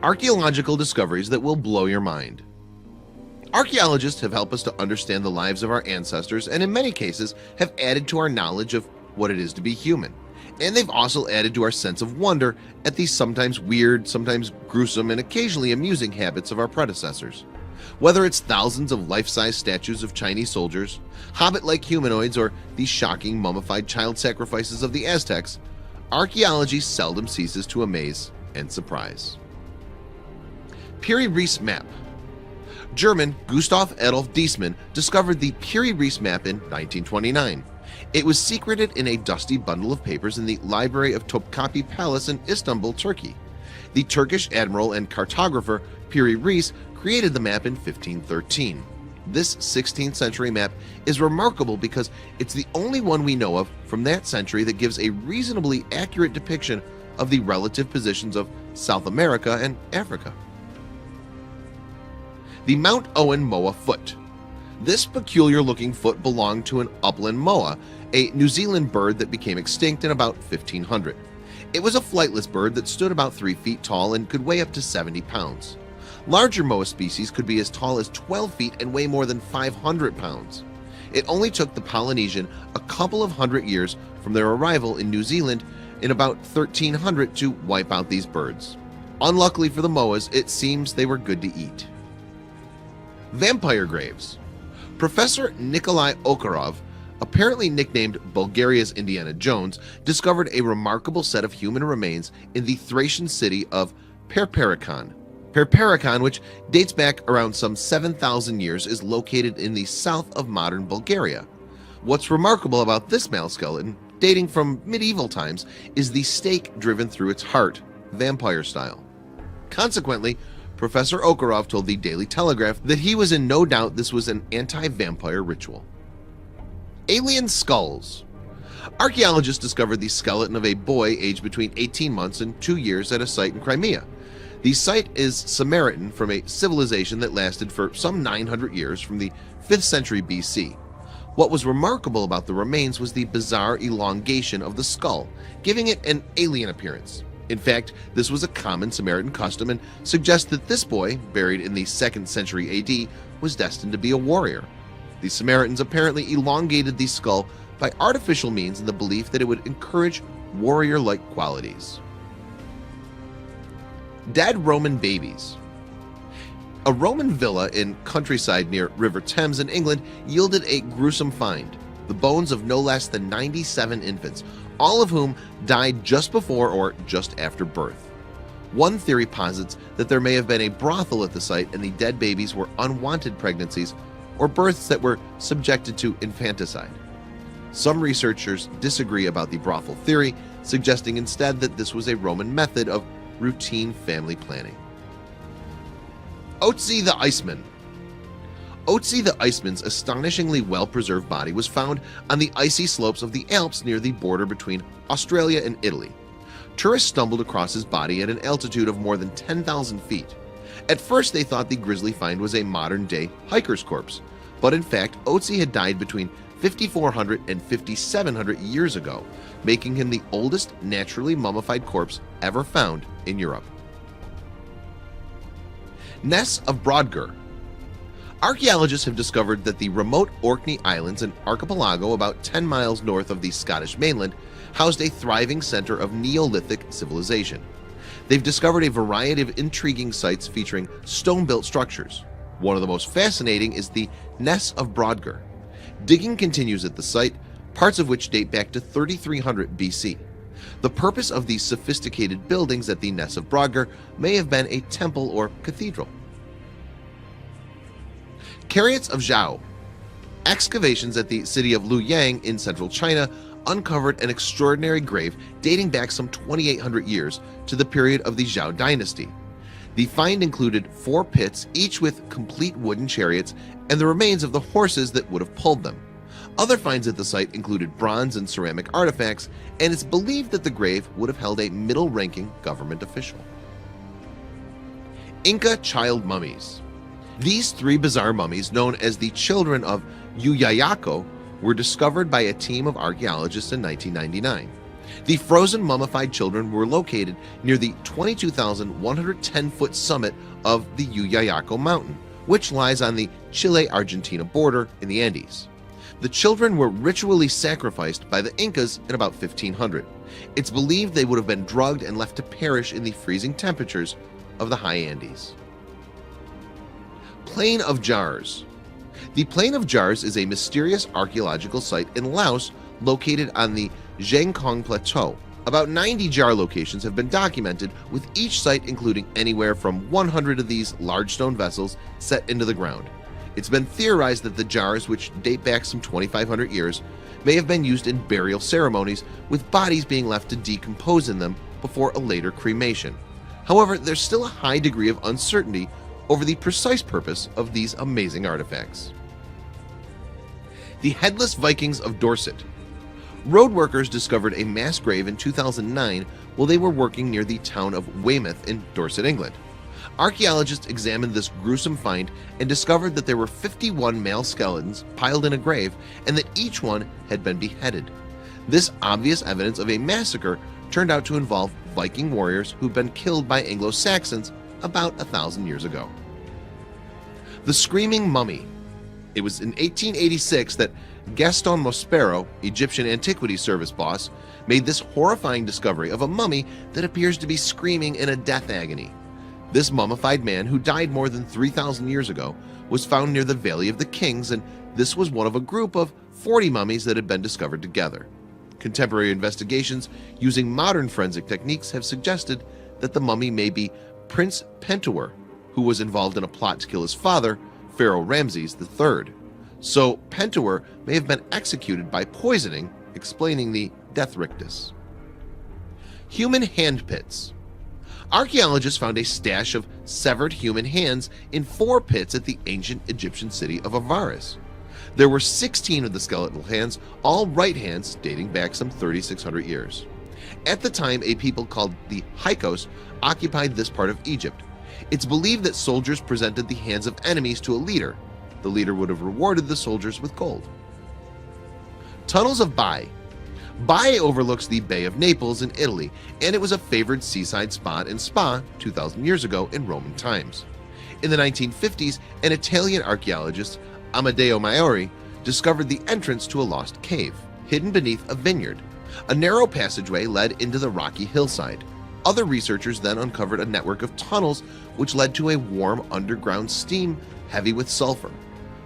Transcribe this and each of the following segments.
Archaeological discoveries that will blow your mind. Archaeologists have helped us to understand the lives of our ancestors and in many cases have added to our knowledge of what it is to be human. And they've also added to our sense of wonder at these sometimes weird, sometimes gruesome, and occasionally amusing habits of our predecessors. Whether it's thousands of life-size statues of Chinese soldiers, Hobbit-like humanoids, or these shocking mummified child sacrifices of the Aztecs, archaeology seldom ceases to amaze and surprise. Piri Reis map. German Gustav Adolf Diesmann discovered the Piri Reis map in 1929. It was secreted in a dusty bundle of papers in the library of Topkapi Palace in Istanbul, Turkey. The Turkish admiral and cartographer Piri Reis created the map in 1513. This 16th century map is remarkable because it's the only one we know of from that century that gives a reasonably accurate depiction of the relative positions of South America and Africa. The Mount Owen Moa foot. This peculiar-looking foot belonged to an upland moa, a New Zealand bird that became extinct in about 1500. It was a flightless bird that stood about 3 feet tall and could weigh up to 70 pounds. Larger moa species could be as tall as 12 feet and weigh more than 500 pounds. It only took the Polynesian a couple of hundred years from their arrival in New Zealand in about 1300 to wipe out these birds. Unluckily for the moas, it seems they were good to eat. Vampire graves. Professor Nikolai Okarov, apparently nicknamed Bulgaria's Indiana Jones, discovered a remarkable set of human remains in the Thracian city of Perperikon. Perperikon, which dates back around some 7,000 years, is located in the south of modern Bulgaria. What's remarkable about this male skeleton, dating from medieval times, is the stake driven through its heart, vampire style. Consequently, Professor Okarov told the Daily Telegraph that he was in no doubt this was an anti-vampire ritual. Alien skulls. Archaeologists discovered the skeleton of a boy aged between 18 months and 2 years at a site in Crimea. The site is Sarmatian, from a civilization that lasted for some 900 years from the 5th century BC. What was remarkable about the remains was the bizarre elongation of the skull, giving it an alien appearance. In fact, this was a common Sarmatian custom and suggests that this boy, buried in the 2nd century AD, was destined to be a warrior. The Sarmatians apparently elongated the skull by artificial means in the belief that it would encourage warrior-like qualities. Dead Roman babies. A Roman villa in countryside near River Thames in England yielded a gruesome find: the bones of no less than 97 infants, all of whom died just before or just after birth. One theory posits that there may have been a brothel at the site and the dead babies were unwanted pregnancies or births that were subjected to infanticide. Some researchers disagree about the brothel theory, suggesting instead that this was a Roman method of routine family planning. Ötzi the Iceman. Ötzi the Iceman's astonishingly well-preserved body was found on the icy slopes of the Alps near the border between Australia and Italy. Tourists stumbled across his body at an altitude of more than 10,000 feet. At first they thought the grisly find was a modern-day hiker's corpse, but in fact Ötzi had died between 5,400 and 5,700 years ago, making him the oldest naturally mummified corpse ever found in Europe. Ness of Brodgar. Archaeologists have discovered that the remote Orkney Islands, an archipelago about 10 miles north of the Scottish mainland, housed a thriving center of Neolithic civilization. They've discovered a variety of intriguing sites featuring stone-built structures. One of the most fascinating is the Ness of Brodgar. Digging continues at the site, parts of which date back to 3300 BC. The purpose of these sophisticated buildings at the Ness of Brodgar may have been a temple or cathedral. Chariots of Zhao. Excavations at the city of Luoyang in central China uncovered an extraordinary grave dating back some 2,800 years to the period of the Zhao dynasty. The find included 4 pits, each with complete wooden chariots and the remains of the horses that would have pulled them. Other finds at the site included bronze and ceramic artifacts, and it's believed that the grave would have held a middle-ranking government official. Inca child mummies. These 3 bizarre mummies, known as the children of Yuyayako, were discovered by a team of archaeologists in 1999. The frozen mummified children were located near the 22,110-foot summit of the Uyayaco mountain, which lies on the Chile-Argentina border in the Andes. The children were ritually sacrificed by the Incas in about 1500. It's believed they would have been drugged and left to perish in the freezing temperatures of the high Andes. Plain of Jars. The Plain of Jars is a mysterious archaeological site in Laos located on the Zhangkong Plateau. About 90 jar locations have been documented, with each site including anywhere from 100 of these large stone vessels set into the ground. It's been theorized that the jars, which date back some 2,500 years, may have been used in burial ceremonies, with bodies being left to decompose in them before a later cremation. However, there's still a high degree of uncertainty over the precise purpose of these amazing artifacts. The headless Vikings of Dorset. Road workers discovered a mass grave in 2009 while they were working near the town of Weymouth in Dorset, England. Archaeologists examined this gruesome find and discovered that there were 51 male skeletons piled in a grave and that each one had been beheaded. This obvious evidence of a massacre turned out to involve Viking warriors who'd been killed by Anglo-Saxons about 1,000 years ago. The Screaming Mummy. It was in 1886 that Gaston Mospero, Egyptian Antiquity Service boss, made this horrifying discovery of a mummy that appears to be screaming in a death agony. This mummified man, who died more than 3,000 years ago, was found near the Valley of the Kings, and this was one of a group of 40 mummies that had been discovered together. Contemporary investigations using modern forensic techniques have suggested that the mummy may be Prince Pentuer, who was involved in a plot to kill his father, Pharaoh Ramses III. So Pentuer may have been executed by poisoning, explaining the death rictus. Human hand pits. Archaeologists found a stash of severed human hands in 4 pits at the ancient Egyptian city of Avaris. There were 16 of the skeletal hands, all right hands dating back some 3,600 years. At the time, a people called the Hyksos occupied this part of Egypt. It's believed that soldiers presented the hands of enemies to a leader. The leader would have rewarded the soldiers with gold. Tunnels of Bai. Bai overlooks the Bay of Naples in Italy, and it was a favored seaside spot and spa 2,000 years ago in Roman times. In the 1950s, an Italian archaeologist, Amedeo Maiori, discovered the entrance to a lost cave, hidden beneath a vineyard. A narrow passageway led into the rocky hillside. Other researchers then uncovered a network of tunnels which led to a warm underground steam heavy with sulfur.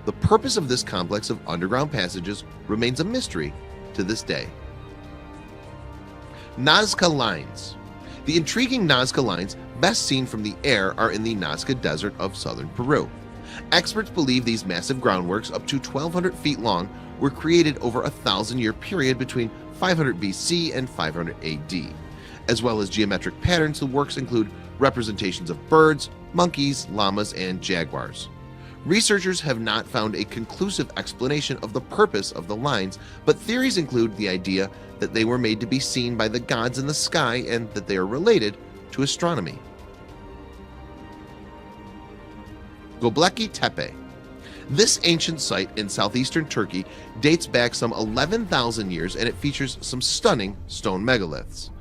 The purpose of this complex of underground passages remains a mystery to this day. Nazca Lines. The intriguing Nazca Lines, best seen from the air, are in the Nazca Desert of southern Peru. Experts believe these massive groundworks, up to 1,200 feet long, were created over a 1,000-year period between 500 BC and 500 AD. As well as geometric patterns, the works include representations of birds, monkeys, llamas, and jaguars. Researchers have not found a conclusive explanation of the purpose of the lines, but theories include the idea that they were made to be seen by the gods in the sky and that they are related to astronomy. Göbekli Tepe. This ancient site in southeastern Turkey dates back some 11,000 years, and it features some stunning stone megaliths.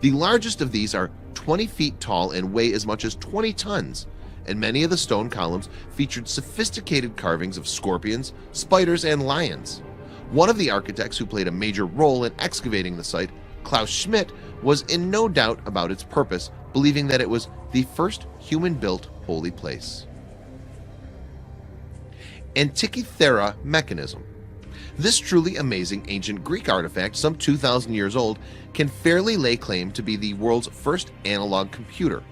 The largest of these are 20 feet tall and weigh as much as 20 tons, and many of the stone columns featured sophisticated carvings of scorpions, spiders, and lions. One of the architects who played a major role in excavating the site, Klaus Schmidt, was in no doubt about its purpose, believing that it was the first human-built holy place. Antikythera mechanism. This truly amazing ancient Greek artifact, some 2,000 years old, can fairly lay claim to be the world's first analog computer.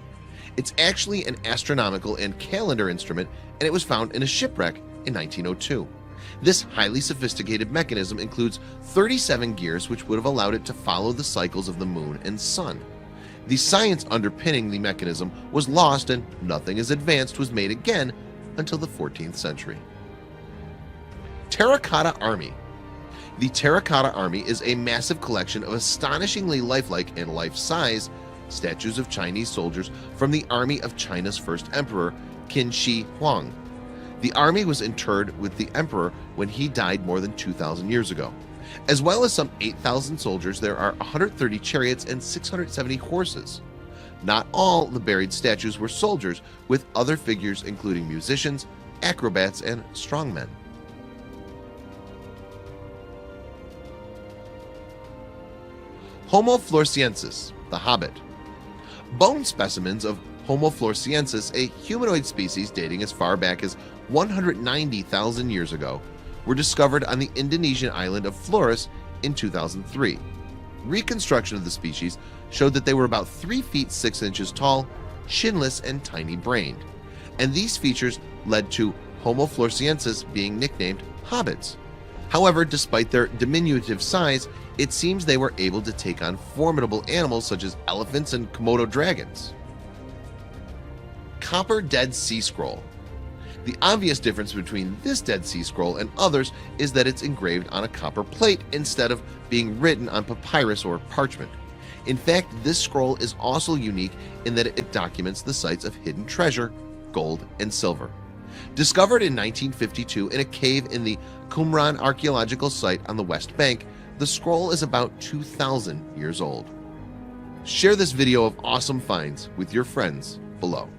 It's actually an astronomical and calendar instrument, and it was found in a shipwreck in 1902. This highly sophisticated mechanism includes 37 gears, which would have allowed it to follow the cycles of the moon and sun. The science underpinning the mechanism was lost, and nothing as advanced was made again until the 14th century. Terracotta Army. The Terracotta Army is a massive collection of astonishingly lifelike and life-size statues of Chinese soldiers from the army of China's first emperor, Qin Shi Huang. The army was interred with the emperor when he died more than 2,000 years ago. As well as some 8,000 soldiers, there are 130 chariots and 670 horses. Not all the buried statues were soldiers, with other figures including musicians, acrobats, and strongmen. Homo floresiensis, the Hobbit. Bone specimens of Homo floresiensis, a humanoid species dating as far back as 190,000 years ago, were discovered on the Indonesian island of Flores in 2003. Reconstruction of the species showed that they were about 3 feet 6 inches tall, chinless, and tiny-brained, and these features led to Homo floresiensis being nicknamed hobbits. However, despite their diminutive size, it seems they were able to take on formidable animals such as elephants and Komodo dragons. Copper Dead Sea Scroll. The obvious difference between this Dead Sea Scroll and others is that it's engraved on a copper plate instead of being written on papyrus or parchment. In fact, this scroll is also unique in that it documents the sites of hidden treasure, gold, and silver. Discovered in 1952 in a cave in the Qumran archaeological site on the West Bank, the scroll is about 2,000 years old. Share this video of awesome finds with your friends below.